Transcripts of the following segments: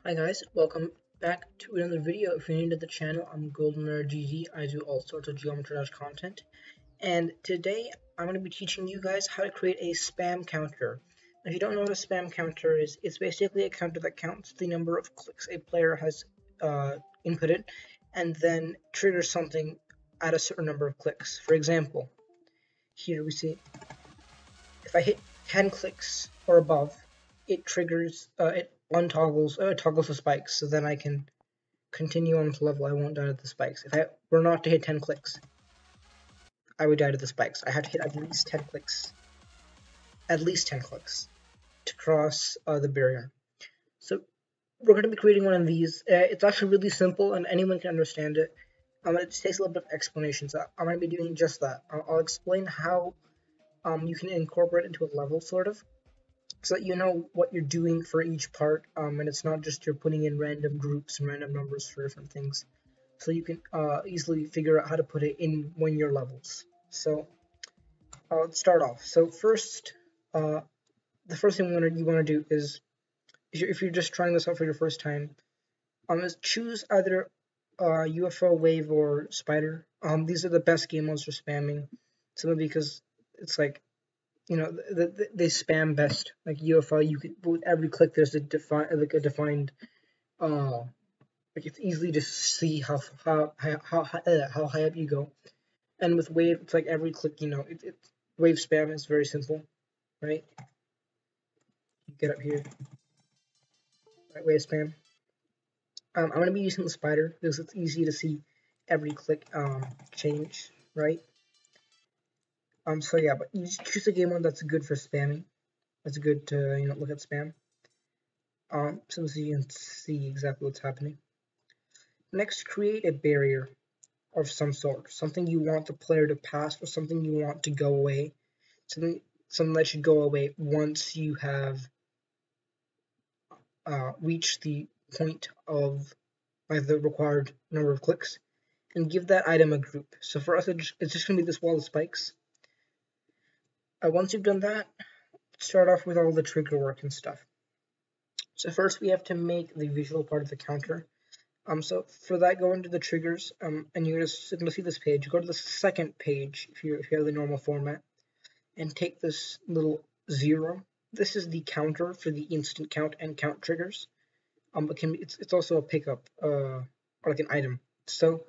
Hi guys, welcome back to another video. If you're new to the channel, I'm GoldenEra GG. I do all sorts of Geometry Dash content, and today I'm going to be teaching you guys how to create a spam counter. If you don't know what a spam counter is, it's basically a counter that counts the number of clicks a player has inputted, and then triggers something at a certain number of clicks. For example, here we see if I hit 10 clicks or above, it triggers toggles the spikes, so then I can continue on to level. I won't die to the spikes. If I were not to hit 10 clicks, I would die to the spikes. I have to hit at least 10 clicks. At least 10 clicks to cross the barrier. So we're going to be creating one of these. It's actually really simple and anyone can understand it. It just takes a little bit of explanation, so I'm going to be doing just that. I'll explain how you can incorporate it into a level, sort of, so that you know what you're doing for each part, and it's not just you're putting in random groups and random numbers for different things. So you can easily figure out how to put it in one of your levels. So let's start off. So first, the first thing you want to do is, if you're just trying this out for your first time, is choose either UFO, wave, or spider. These are the best game modes for spamming, simply because it's like, you know, they spam best. Like UFO, you can, with every click there's a defined like it's easy to see how high up you go. And with wave, it's like every click, you know, wave spam is very simple, right? You get up here, right, wave spam. I'm gonna be using the spider because it's easy to see every click change, right? So yeah, but you just choose a game mode that's good for spamming. That's good to, you know, look at spam. So you can see exactly what's happening. Next, create a barrier of some sort, something you want the player to pass or something you want to go away, something that should go away once you have reached the point of the required number of clicks, and give that item a group. So for us, it's just going to be this wall of spikes. Once you've done that, start off with all the trigger work and stuff. So first, we have to make the visual part of the counter. So for that, go into the triggers, and you're going to see this page. Go to the second page if you have the normal format, and take this little 0. This is the counter for the instant count and count triggers. It's also a pickup, or like an item. So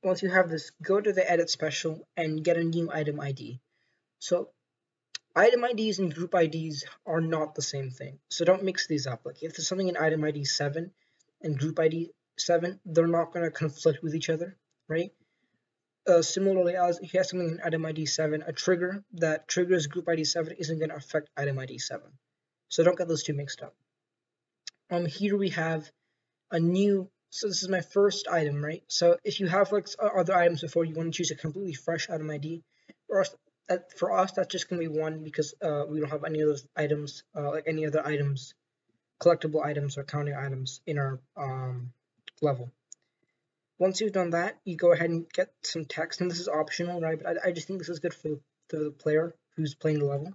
once you have this, go to the edit special and get a new item ID. So item IDs and group IDs are not the same thing, so don't mix these up. Like if there's something in item ID 7 and group ID 7, they're not going to conflict with each other, right? Similarly, as if you have something in item ID 7, a trigger that triggers group ID 7 isn't going to affect item ID 7. So don't get those two mixed up. Here we have a new, so this is my first item, right? So if you have like other items before, you want to choose a completely fresh item ID. For us, that's just going to be 1 because we don't have any of those items, like any other items, collectible items or counting items in our level. Once you've done that, you go ahead and get some text, and this is optional, right? But I just think this is good for the player who's playing the level.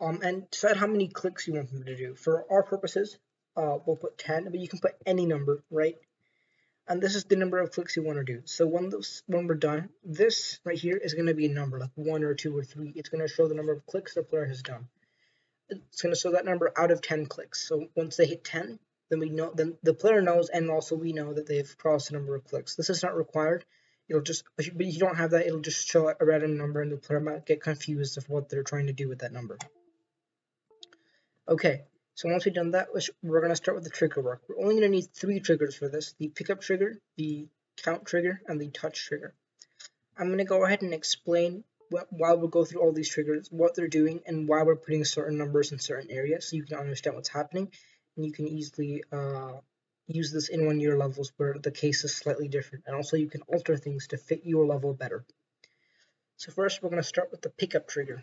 And decide how many clicks you want them to do. For our purposes, we'll put 10, but you can put any number, right? And this is the number of clicks you want to do. So when we're done, this right here is going to be a number, like 1 or 2 or 3. It's going to show the number of clicks the player has done. It's going to show that number out of 10 clicks. So once they hit 10, then the player knows, and also we know that they've crossed the number of clicks. This is not required. But if you don't have that, it'll just show a random number, and the player might get confused of what they're trying to do with that number. Okay, so once we've done that, we're going to start with the trigger work. We're only going to need 3 triggers for this: the pickup trigger, the count trigger, and the touch trigger. I'm going to go ahead and explain while we'll go through all these triggers, what they're doing, and why we're putting certain numbers in certain areas, so you can understand what's happening, and you can easily use this in one of your levels where the case is slightly different, and also you can alter things to fit your level better. So first, we're going to start with the pickup trigger.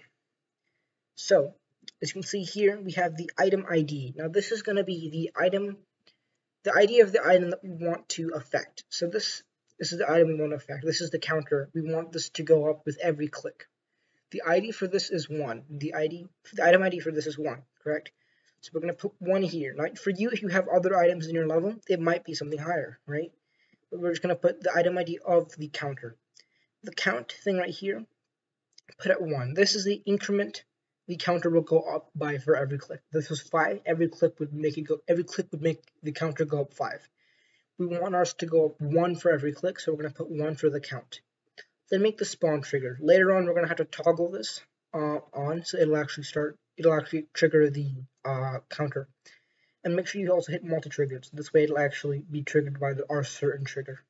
So as you can see here, we have the item ID. Now this is going to be the ID of the item that we want to affect. So this is the item we want to affect. This is the counter. We want this to go up with every click. The ID for this is 1. The item ID for this is 1, correct? So we're going to put 1 here. Now, for you, if you have other items in your level, it might be something higher, right? But we're just going to put the item ID of the counter. The count thing right here, put at 1. This is the increment the counter will go up by for every click. This was 5. Every click would make the counter go up 5. We want ours to go up 1 for every click, so we're going to put 1 for the count. Then make the spawn trigger. Later on, we're going to have to toggle this on, so it'll actually trigger the counter. And make sure you also hit multi-triggers. This way it'll actually be triggered by our certain trigger.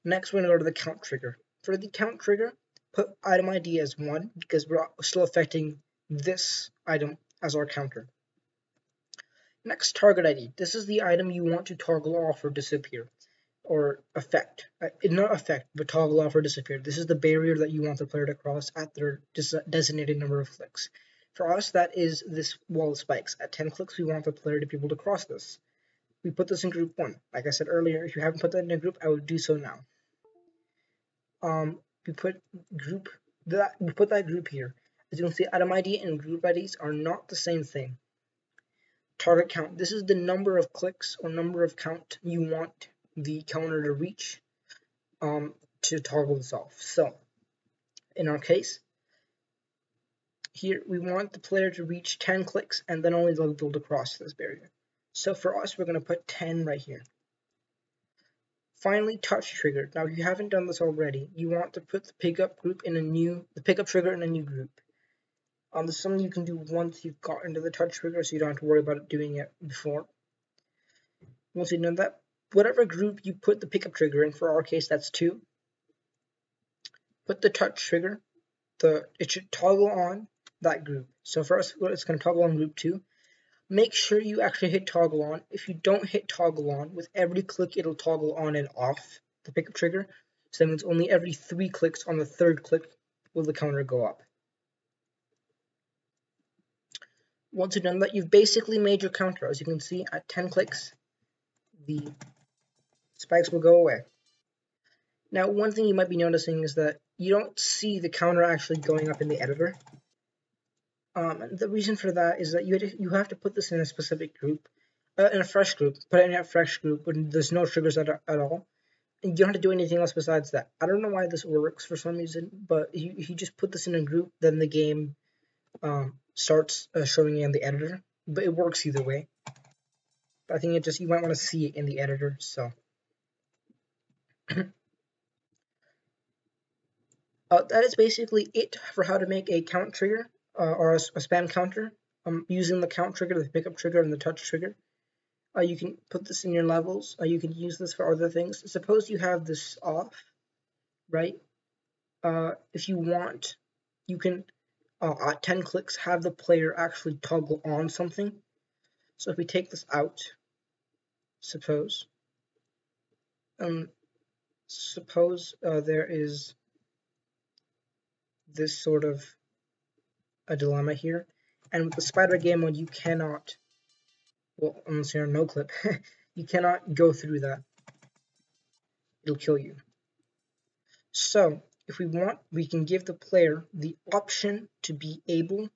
Next, we're going to go to the count trigger. For the count trigger, put item ID as 1 because we're still affecting this item as our counter. Next, target ID. This is the item you want to toggle off or disappear, or affect. Not affect, but toggle off or disappear. This is the barrier that you want the player to cross at their designated number of clicks. For us, that is this wall of spikes. At 10 clicks, we want the player to be able to cross this. We put this in group 1. Like I said earlier, if you haven't put that in a group, I would do so now. We put that group here. As you can see, item ID and group IDs are not the same thing. Target count. This is the number of clicks or number of count you want the counter to reach to toggle this off. So, in our case, here we want the player to reach 10 clicks and then only they'll be able to cross this barrier. So for us, we're going to put 10 right here. Finally, touch trigger. Now, if you haven't done this already, you want to put the pickup trigger in a new group. This is something you can do once you've got into the touch trigger, so you don't have to worry about doing it before. Once you've done that, whatever group you put the pickup trigger in, for our case that's 2, put the touch trigger, it should toggle on that group. So for us, it's going to toggle on group 2. Make sure you actually hit toggle on. If you don't hit toggle on, with every click it'll toggle on and off the pickup trigger. So that means only every 3 clicks on the 3rd click will the counter go up. Once you've done that, you've basically made your counter. As you can see, at 10 clicks, the spikes will go away. Now, one thing you might be noticing is that you don't see the counter actually going up in the editor. And the reason for that is that you have to put this in a specific group, in a fresh group. Put it in a fresh group when there's no triggers at all. And you don't have to do anything else besides that. I don't know why this works for some reason, but if you just put this in a group, then the game starts showing you in the editor. But it works either way. But I think you might want to see it in the editor. So that is basically it for how to make a count trigger or a spam counter using the count trigger, the pickup trigger, and the touch trigger. You can put this in your levels. You can use this for other things. Suppose you have this off, right? If you want, you can at 10 clicks have the player actually toggle on something. So if we take this out, suppose there is this sort of a dilemma here, and with the spider game mode you cannot, well, unless you're on no clip, you cannot go through that. It'll kill you. So if we want, we can give the player the option to be able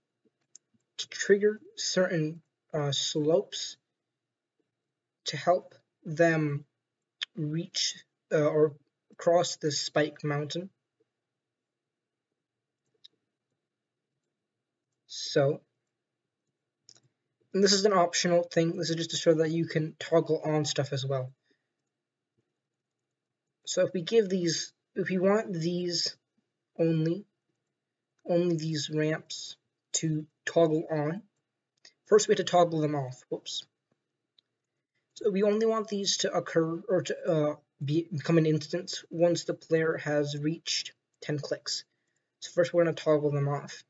to trigger certain slopes to help them reach or cross this spike mountain. So, and this is an optional thing. This is just to show that you can toggle on stuff as well. So if we give these, if we want these only these ramps to toggle on, first we have to toggle them off. Whoops. So we only want these to occur or to become an instance once the player has reached 10 clicks. So first we're going to toggle them off.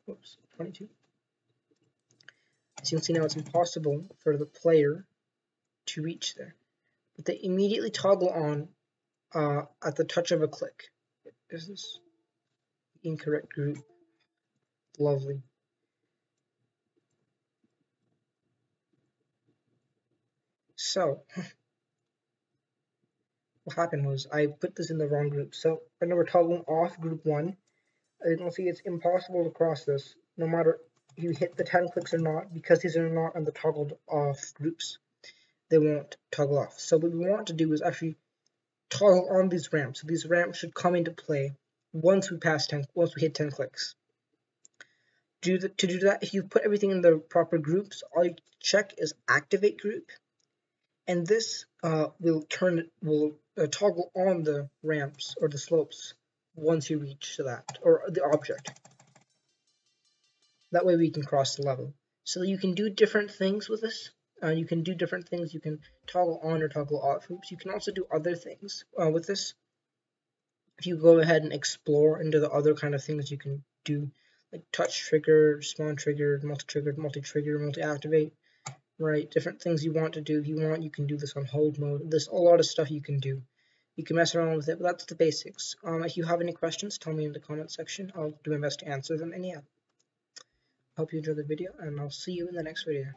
Whoops, 22. As you can see now, it's impossible for the player to reach there. But they immediately toggle on at the touch of a click. Is this incorrect group? Lovely. So, what happened was I put this in the wrong group. So, right now we're toggling off group 1. As you can see, it's impossible to cross this, no matter you hit the 10 clicks or not, because these are not on the toggled off groups, they won't toggle off. So what we want to do is actually toggle on these ramps. So these ramps should come into play once we hit 10 clicks. To do that, if you put everything in the proper groups, all you check is activate group, and this will toggle on the ramps or the slopes once you reach that, or the object. That way we can cross the level. So you can do different things with this. You can do different things. You can toggle on or toggle off hoops. You can also do other things with this. If you go ahead and explore into the other kind of things you can do, like touch trigger, spawn trigger, multi-trigger, multi-trigger, multi-activate, right? Different things you want to do. If you want, you can do this on hold mode. There's a lot of stuff you can do. You can mess around with it, but that's the basics. If you have any questions, tell me in the comment section. I'll do my best to answer them. And yeah, hope you enjoyed the video, and I'll see you in the next video.